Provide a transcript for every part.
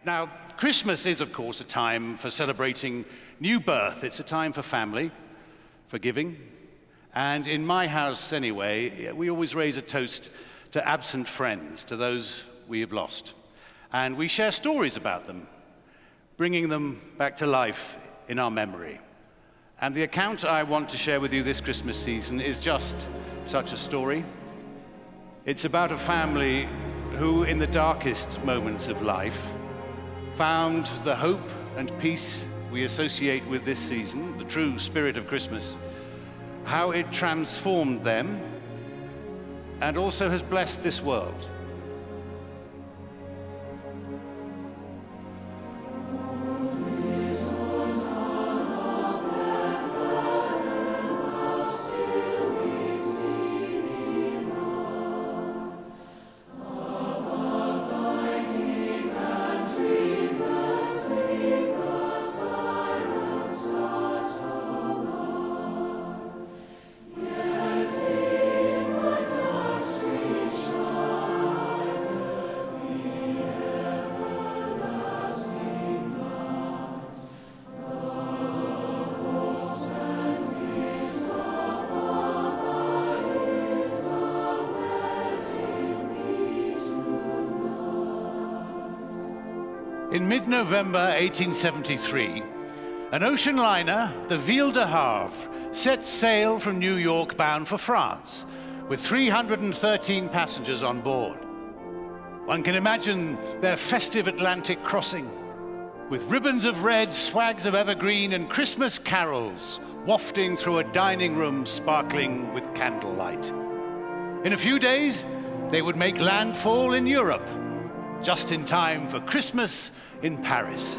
Now, Christmas is, of course, a time for celebrating new birth. It's a time for family, for giving. And in my house, anyway, we always raise a toast to absent friends, to those we have lost. And we share stories about them, bringing them back to life in our memory. And the account I want to share with you this Christmas season is just such a story. It's about a family who, in the darkest moments of life, found the hope and peace we associate with this season, the true spirit of Christmas, how it transformed them and also has blessed this world. In mid-November 1873, an ocean liner, the Ville de Havre, set sail from New York bound for France, with 313 passengers on board. One can imagine their festive Atlantic crossing, with ribbons of red, swags of evergreen, and Christmas carols wafting through a dining room sparkling with candlelight. In a few days, they would make landfall in Europe, just in time for Christmas in Paris.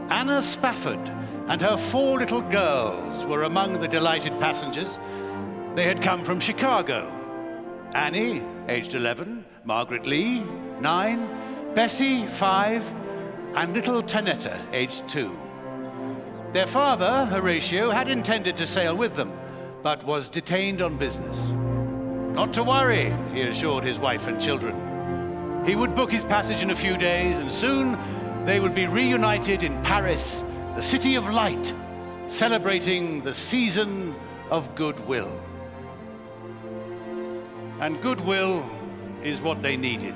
Anna Spafford and her 4 little girls were among the delighted passengers. They had come from Chicago. Annie, aged 11, Margaret Lee, 9, Bessie, 5, and little Tanetta, aged 2. Their father, Horatio, had intended to sail with them, but was detained on business. Not to worry, he assured his wife and children. He would book his passage in a few days, and soon they would be reunited in Paris, the city of light, celebrating the season of goodwill. And goodwill is what they needed.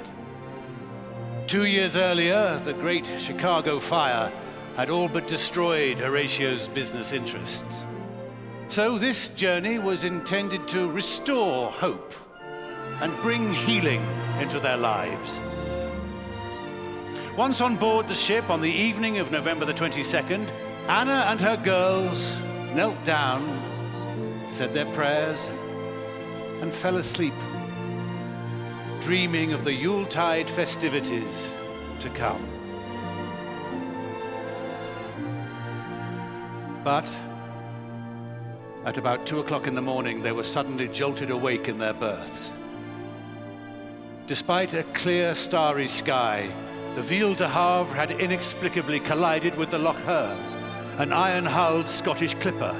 2 years earlier, the Great Chicago Fire had all but destroyed Horatio's business interests. So this journey was intended to restore hope and bring healing into their lives. Once on board the ship on the evening of November the 22nd, Anna and her girls knelt down, said their prayers, and fell asleep, dreaming of the Yuletide festivities to come. But at about 2 o'clock in the morning, they were suddenly jolted awake in their berths. Despite a clear, starry sky, the Ville de Havre had inexplicably collided with the Loch Earn, an iron-hulled Scottish clipper.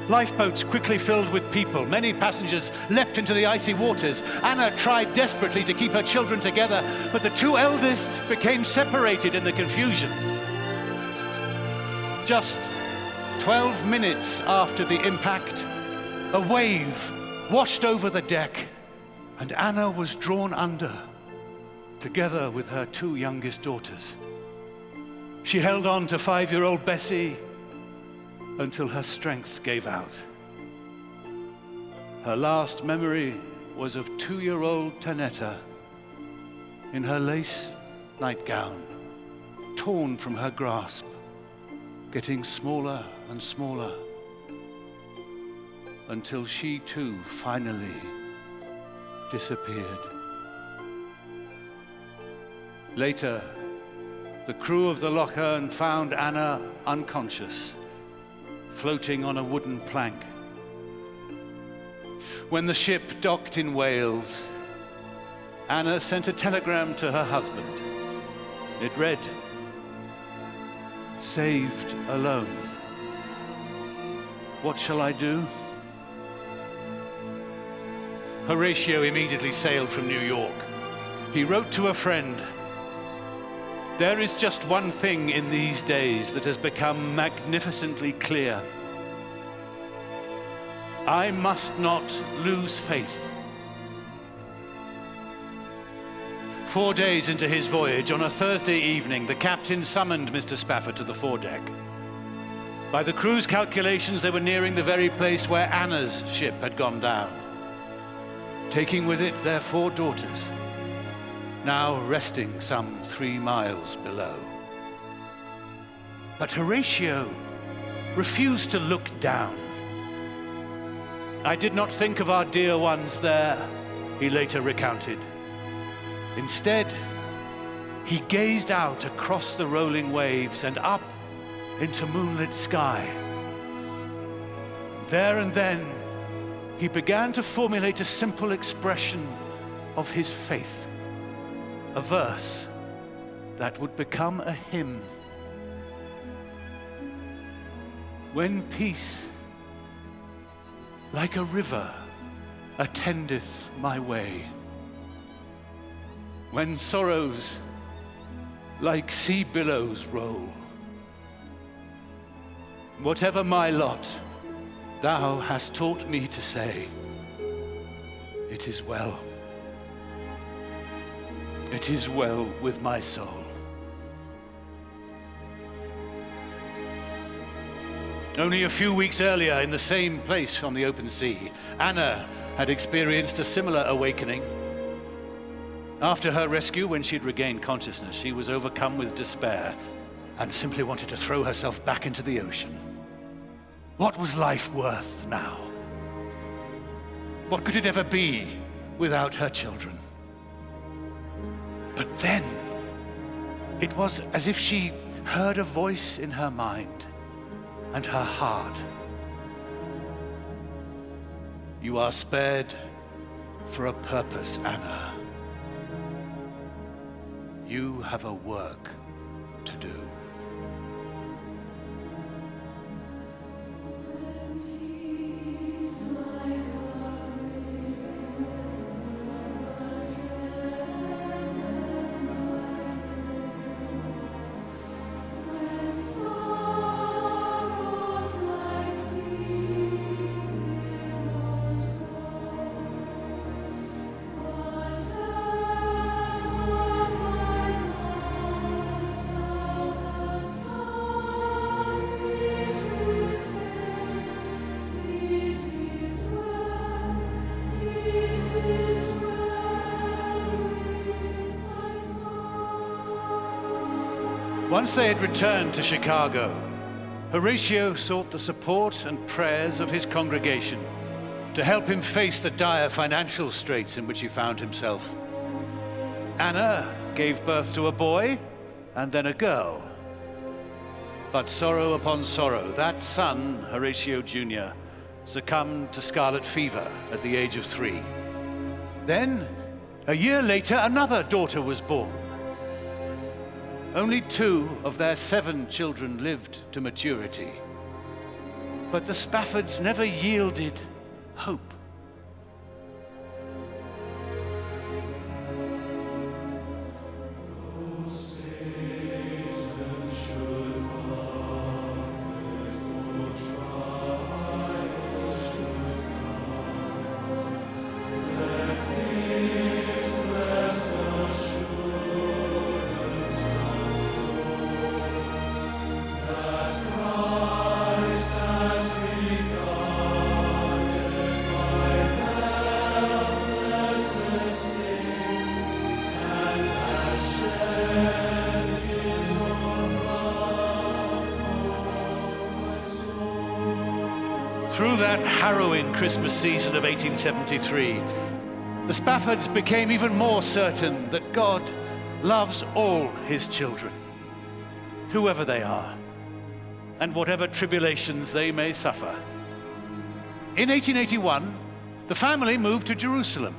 Lifeboats quickly filled with people. Many passengers leapt into the icy waters. Anna tried desperately to keep her children together, but the 2 eldest became separated in the confusion. Just 12 minutes after the impact, a wave washed over the deck, and Anna was drawn under, together with her 2 youngest daughters. She held on to 5-year-old Bessie until her strength gave out. Her last memory was of 2-year-old Tanetta in her lace nightgown, torn from her grasp, getting smaller and smaller, until she too finally disappeared. Later, the crew of the Loch Earn found Anna unconscious, floating on a wooden plank. When the ship docked in Wales, Anna sent a telegram to her husband. It read, "Saved alone. What shall I do?" Horatio immediately sailed from New York. He wrote to a friend, There is just one thing in these days that has become magnificently clear. I must not lose faith. 4 days into his voyage, on a Thursday evening, the captain summoned Mr. Spafford to the foredeck. By the crew's calculations, they were nearing the very place where Anna's ship had gone down, taking with it their 4 daughters, now resting some 3 miles below. But Horatio refused to look down. I did not think of our dear ones there, he later recounted. Instead, he gazed out across the rolling waves and up into moonlit sky. There and then, he began to formulate a simple expression of his faith, a verse that would become a hymn. When peace, like a river, attendeth my way, when sorrows like sea billows roll, whatever my lot, thou hast taught me to say, it is well. It is well with my soul. Only a few weeks earlier, in the same place on the open sea, Anna had experienced a similar awakening. After her rescue, when she'd regained consciousness, she was overcome with despair and simply wanted to throw herself back into the ocean. What was life worth now? What could it ever be without her children? But then, it was as if she heard a voice in her mind and her heart. You are spared for a purpose, Anna. You have a work to do. Once they had returned to Chicago, Horatio sought the support and prayers of his congregation to help him face the dire financial straits in which he found himself. Anna gave birth to a boy and then a girl. But sorrow upon sorrow, that son, Horatio Jr., succumbed to scarlet fever at the age of 3. Then, a year later, another daughter was born. Only 2 of their 7 children lived to maturity. But the Spaffords never yielded hope. Through that harrowing Christmas season of 1873, the Spaffords became even more certain that God loves all his children, whoever they are, and whatever tribulations they may suffer. In 1881, the family moved to Jerusalem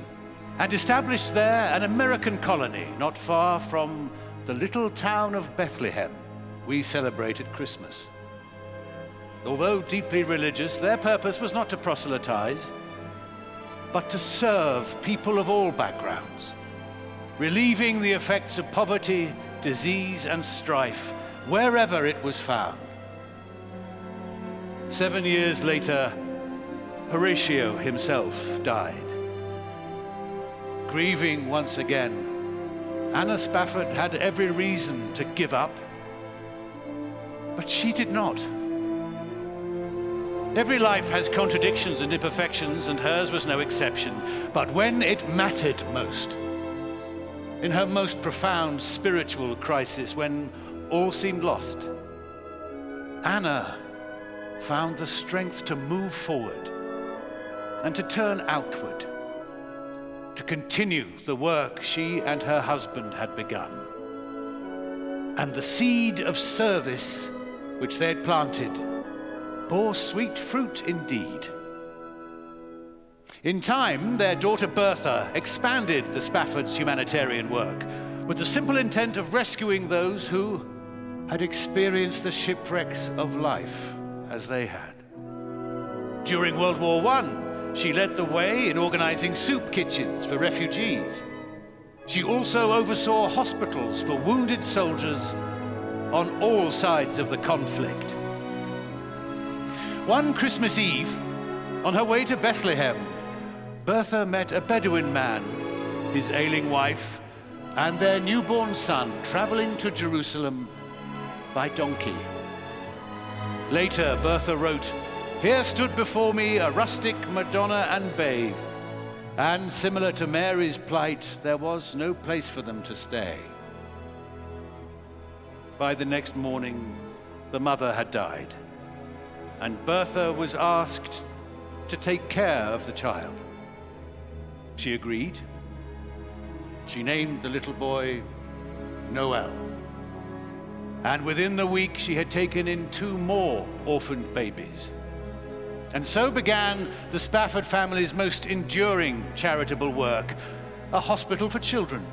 and established there an American colony not far from the little town of Bethlehem we celebrate at Christmas. Although deeply religious, their purpose was not to proselytize, but to serve people of all backgrounds, relieving the effects of poverty, disease and strife wherever it was found. 7 years later, Horatio himself died. Grieving once again, Anna Spafford had every reason to give up, but she did not. Every life has contradictions and imperfections, and hers was no exception. But when it mattered most, in her most profound spiritual crisis, when all seemed lost, Anna found the strength to move forward and to turn outward, to continue the work she and her husband had begun. And the seed of service which they had planted bore sweet fruit indeed. In time, their daughter Bertha expanded the Spaffords' humanitarian work with the simple intent of rescuing those who had experienced the shipwrecks of life as they had. During World War I, she led the way in organizing soup kitchens for refugees. She also oversaw hospitals for wounded soldiers on all sides of the conflict. One Christmas Eve, on her way to Bethlehem, Bertha met a Bedouin man, his ailing wife, and their newborn son traveling to Jerusalem by donkey. Later, Bertha wrote, "Here stood before me a rustic Madonna and babe, and similar to Mary's plight, there was no place for them to stay." By the next morning, the mother had died, and Bertha was asked to take care of the child. She agreed. She named the little boy Noel. And within the week, she had taken in 2 more orphaned babies. And so began the Spafford family's most enduring charitable work, a hospital for children.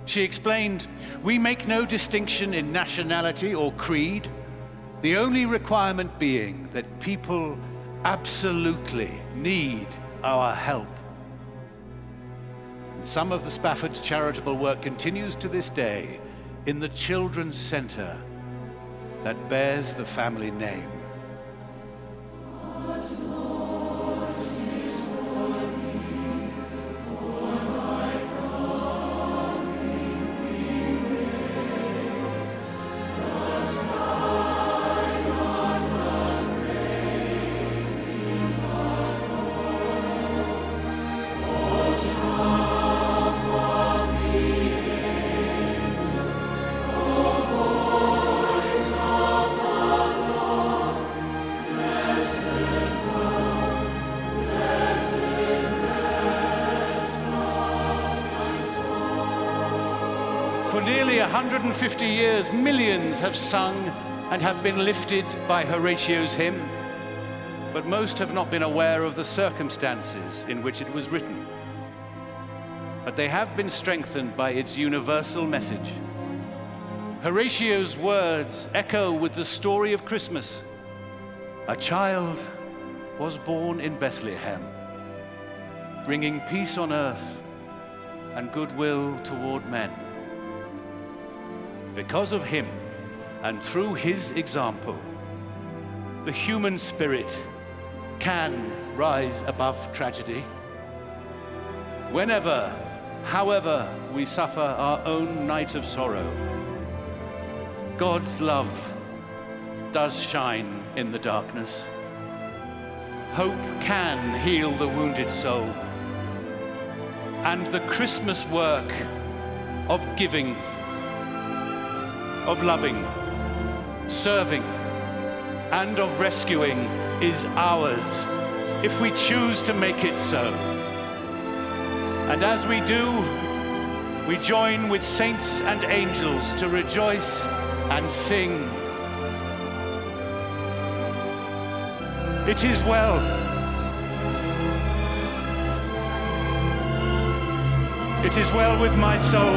She explained, "We make no distinction in nationality or creed, the only requirement being that people absolutely need our help." And some of the Spafford's charitable work continues to this day in the Children's Center that bears the family name. For nearly 150 years, millions have sung and have been lifted by Horatio's hymn, but most have not been aware of the circumstances in which it was written. But they have been strengthened by its universal message. Horatio's words echo with the story of Christmas. A child was born in Bethlehem, bringing peace on earth and goodwill toward men. Because of him and through his example, the human spirit can rise above tragedy. Whenever, however, we suffer our own night of sorrow, God's love does shine in the darkness. Hope can heal the wounded soul, and the Christmas work of giving, of loving, serving, and of rescuing is ours if we choose to make it so. And as we do, we join with saints and angels to rejoice and sing. It is well. It is well with my soul.